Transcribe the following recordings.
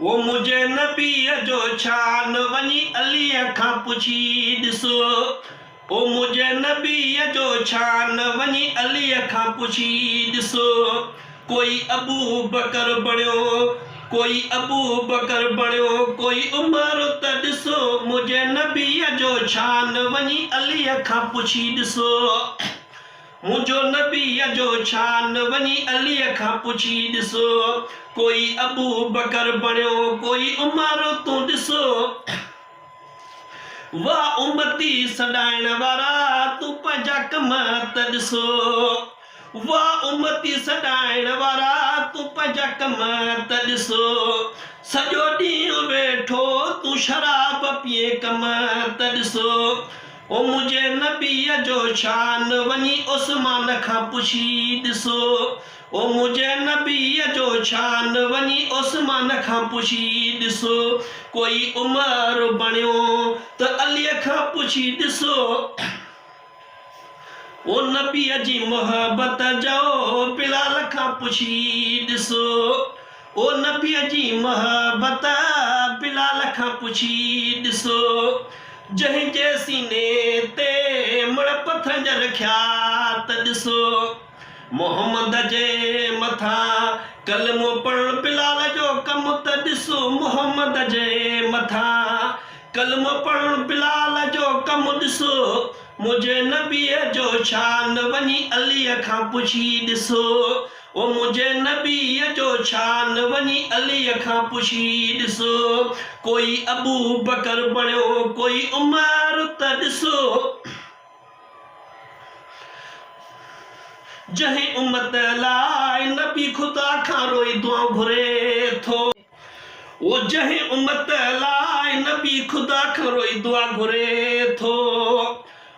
वो मुझे नबीअ जो शान वञी अलीअ खां पुछी ॾिसो। ओ मुझे नबीअ जो शान वञी अलीअ खां पुछी ॾिसो। कोई अबू बकर बणियो, कोई अबू बकर बणियो, कोई उमर त ॾिसो। मुझे नबीअ जो शान वञी अलीअ खां पुछी ॾिसो। मुझो नबीअ जो शान वञी अलीअ खां पुछी ॾिसो। कोई अबू बकर बणियो, कोई उमर तूं ॾिसो। वाह उम्मती सॾाइण वारा तूं पंहिंजा कम त ॾिसो। वाह उम्मती सॾाइण वारा तूं पंहिंजा कम त ॾिसो। सॼो ॾींहुं वेठो तूं शराब पीए कम त ॾिसो। ओ मुझे नबीअ जो शान वञी उस्मान खां पुछी ॾिसो। ओ मुझे नबीअ जो शान वञी उस्मान खां पुछी ॾिसो। कोई उमर बणियो त अलीअ खां पुछी ॾिसो। ओ नबीअ जी मोहबत जो बिलाल खां पुछी ॾिसो। ओ नबीअ जी मोहबत बिलाल खां पुछी ॾिसो। जंहिंजे सीने ते मण पथर जा रखिया त ॾिसो। मोहम्मद जे मथां कलमो पढ़ण बिलाल जो कम त ॾिसो। मोहम्मद जे मथां कलमो पढ़ण बिलाल जो कम ॾिसो। मुझे नबीअ जो शान वञी अलीअ खां पुछी ॾिसो। ओ मुझे नबीअ जो शान वञी अलीअ खां पुछी ॾिसो। कोई अबू बकर बणियो, कोई उमर त ॾिसो। जंहिं उम्मत लाइ नबी ख़ुदा खां रोई दुआ घुरे थो। वो जंहिं उम्मत लाइ नबी ख़ुदा खां रोई दुआ घुरे थो।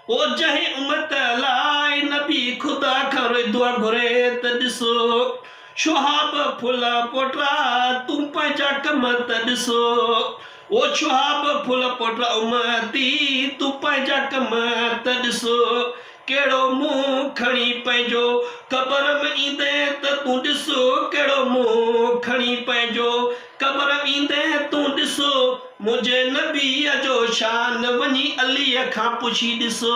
वो जंहिं उम्मत लाइ नबी ख़ुदा खां रोई दुआ घुरे त ॾिसो। शुहाब फुल पोटा तूं पंहिंजा कम त ॾिसो। वो शुहाब फुल पोटा उम्मती तूं पंहिंजा कम त ॾिसो। कहिड़ो मुंहुं खणी पंहिंजो क़बर में ईंदे त तूं ॾिसो। कहिड़ो मुंहुं खणी पंहिंजो क़बर में ईंदे तूं ॾिसो। मुझे नबीअ जो शान वञी अलीअ खां पुछी ॾिसो।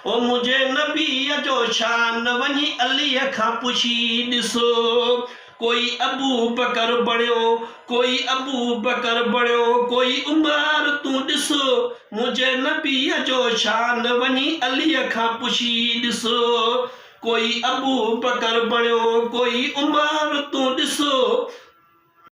ओ मुझे नबीअ जो शान वञी अलीअ खां पुछी ॾिसो। कोई अबू बकर बणियो, कोई अबू बकर बणियो, कोई उमर तूं ॾिसो। मुझे नबीअ जो शान वञी अलीअ खां पुछी ॾिसो। कोई अबू बकर बणियो, कोई उमर तूं ॾिसो।